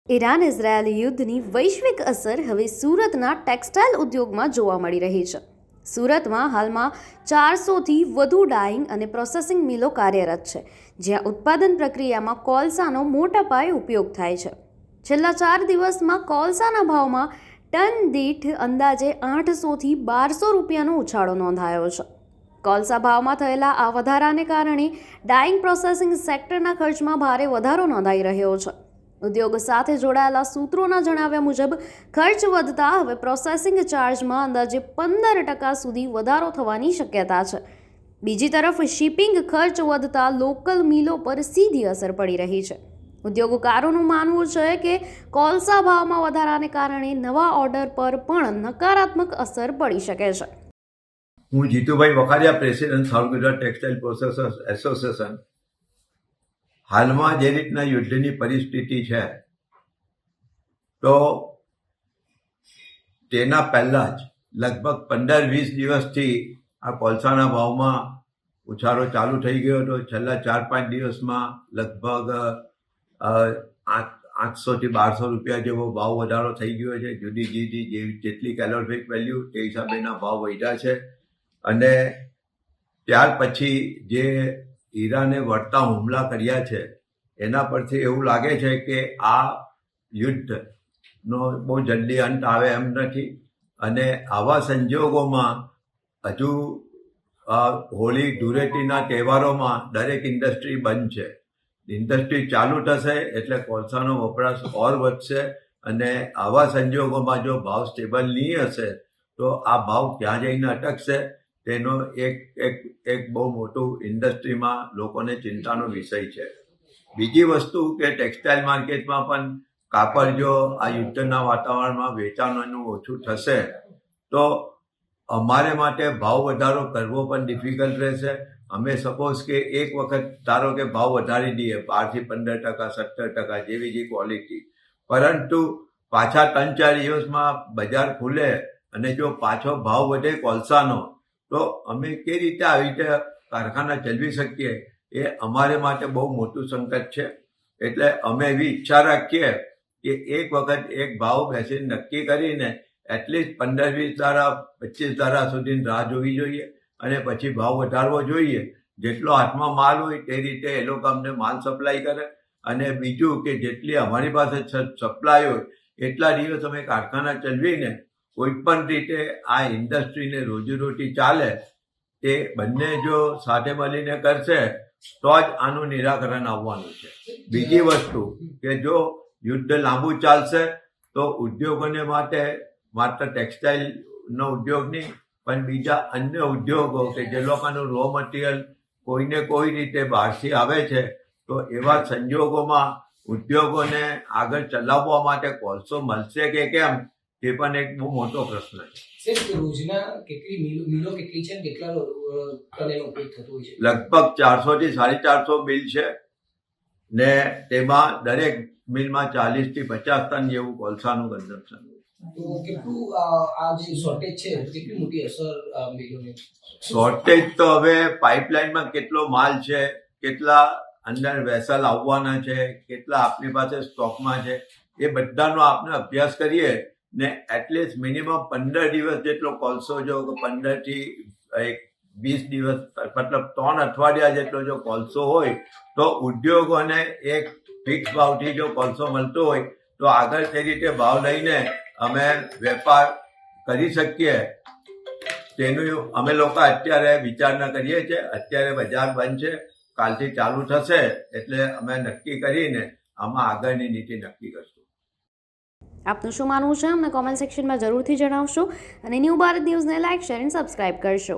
Iran Israel યુદ્ધની વૈશ્વિક અસર હવે સુરતના ટેક્સટાઇલ ઉદ્યોગમાં જોવા મળી રહી છે. સુરતમાં હાલમાં 400થી વધુ ડાઇંગ અને પ્રોસેસિંગ મિલો કાર્યરત છે, જ્યાં ઉત્પાદન પ્રક્રિયામાં કોલસાનો મોટા પાયે ઉપયોગ થાય છે. છેલ્લા 4 દિવસમાં કોલસાના ભાવમાં ટન દીઠ અંદાજે 800થી 1200 રૂપિયાનો ઉછાળો નોંધાયો છે. કોલસા ભાવમાં થયેલા આ વધારાને કારણે ડાઇંગ પ્રોસેસિંગ સેક્ટરના ખર્ચમાં ભારે વધારો નોંધાઈ રહ્યો છે. ઉદ્યોગ સાથે જોડાયેલા સૂત્રોના જણાવ્યા મુજબ ખર્ચ વધતા હવે પ્રોસેસિંગ ચાર્જમાં અંદાજે 15% સુધી વધારો થવાની શક્યતા છે. બીજી તરફ શિપિંગ ખર્ચ વધતા લોકલ મિલો પર સીધી અસર પડી રહી છે. ઉદ્યોગકારોનું માનવું છે કે કોલસા ભાવમાં વધારાને કારણે નવા ઓર્ડર પર પણ નકારાત્મક અસર પડી શકે છે. હું Jitubhai Vakharia, president south Gujarat textile processors association. હાલમાં જે રીતના યુદ્ધની પરિસ્થિતિ છે, તો તેના પહેલાં જ લગભગ 15-20 દિવસથી આ કોલસાના ભાવમાં ઉછાળો ચાલુ થઈ ગયો હતો. છેલ્લા 4-5 દિવસમાં લગભગ 800થી 1200 રૂપિયા જેવો ભાવ વધારો થઈ ગયો છે. જુદી જુદી જેટલી કેલોરીફિક વેલ્યુ તે હિસાબેના ભાવ વધ્યા છે. અને ત્યાર પછી જે ઈરાને વળતા હુમલા કર્યા છે, એના પરથી એવું લાગે છે કે આ યુદ્ધનો બહુ જલ્દી અંત આવે એમ નથી. અને આવા સંજોગોમાં હજુ હોળી ધૂળેટીના તહેવારોમાં દરેક ઇન્ડસ્ટ્રી બંધ છે. ઇન્ડસ્ટ્રી ચાલુ થશે એટલે કોલસાનો વપરાશ ઓર વધશે. અને આવા સંજોગોમાં જો ભાવ સ્ટેબલ નહીં હશે તો આ ભાવ ક્યાં જઈને અટકશે તેનો એક બહુ મોટું ઇન્ડસ્ટ્રીમાં લોકોને ચિંતાનો વિષય છે. બીજી વસ્તુ કે ટેક્સટાઇલ માર્કેટમાં પણ કાપડ જો આ યુદ્ધના વાતાવરણમાં વેચાણનું ઓછું થશે તો અમારે માટે ભાવ વધારો કરવો પણ ડિફિકલ્ટ રહેશે. અમે સપોઝ કે એક વખત ધારો કે ભાવ વધારી દઈએ 12% થી 15%, 17% જેવી જે ક્વોલિટી, પરંતુ પાછા 3-4 દિવસમાં બજાર ખુલે અને જો પાછો ભાવ વધે કોલસાનો, તો અમે કઈ રીતે આવી રીતે કારખાના ચલાવી શકીએ? એ અમારે માટે બહુ મોટું સંકટ છે. એટલે અમે એવી ઈચ્છા રાખીએ કે એક વખત એક ભાવ બેસીને નક્કી કરીને એટલીસ્ટ 15-20 દાડા 25 દાડા સુધી રાહ જોવી જોઈએ અને પછી ભાવ વધારવો જોઈએ. જેટલો હાથમાં માલ હોય તે રીતે એ લોકો અમને માલ સપ્લાય કરે. અને બીજું કે જેટલી અમારી પાસે સપ્લાય હોય એટલા દિવસ અમે કારખાના ચલાવીને કોઈ પણ રીતે આ ઇન્ડસ્ટ્રીને રોજીરોટી ચાલે, તે બંને જો સાથે મળીને કરશે તો જ આનું નિરાકરણ આવવાનું છે. બીજી વસ્તુ કે જો યુદ્ધ લાંબુ ચાલશે તો ઉદ્યોગોને માટે માત્ર ટેક્સટાઇલનો ઉદ્યોગ નહીં પણ બીજા અન્ય ઉદ્યોગો કે જે લોકોનું રો મટીરિયલ કોઈને કોઈ રીતે બહારથી આવે છે, તો એવા સંજોગોમાં ઉદ્યોગોને આગળ ચલાવવા માટે કોલસો મળશે કે કેમ, તે પણ એક બહુ મોટો પ્રશ્ન છે. રોજના કેટલી મિલો કેટલી છે, કેટલા ટનનો ઉપયોગ થતો હોય છે? લગભગ 400 થી 450 મિલ છે ને તેમાં દરેક મિલમાં 40 થી 50 ટન જેવું કોલસાનું કન્ઝમ્પશન. તો કેટલું આ જે શોર્ટેજ છે, કેટલી મોટી અસર મિલોને? શોર્ટેજ તો હવે પાઇપલાઇનમાં કેટલો માલ છે, કેટલા અંદર વેસલ આવવાના છે, કેટલા આપણી પાસે સ્ટોકમાં છે, એ બધાનો આપણે અભ્યાસ કરીએ ને એટલીસ્ટ મિનિમમ 15 દિવસ જેટલો કોલસો, જો 15 થી 20 દિવસ મતલબ 3 અઠવાડિયા જેટલો જો કોલસો હોય તો ઉદ્યોગોને એક ફિક્સ ભાવથી જો કોલસો મળતો હોય તો આગળ તે રીતે ભાવ લઈને અમે વેપાર કરી શકીએ. તેનું અમે લોકો અત્યારે વિચારણા કરીએ છીએ. અત્યારે બજાર બંધ છે, કાલથી ચાલુ થશે એટલે અમે નક્કી કરીને આમાં આગળની નીતિ નક્કી કરશું. આપનું શું માનવું છે અમને કોમેન્ટ સેક્શનમાં જરૂરથી જણાવશો અને ન્યૂ ભારત ન્યૂઝને લાઇક, શેર અને સબસ્ક્રાઇબ કરશો.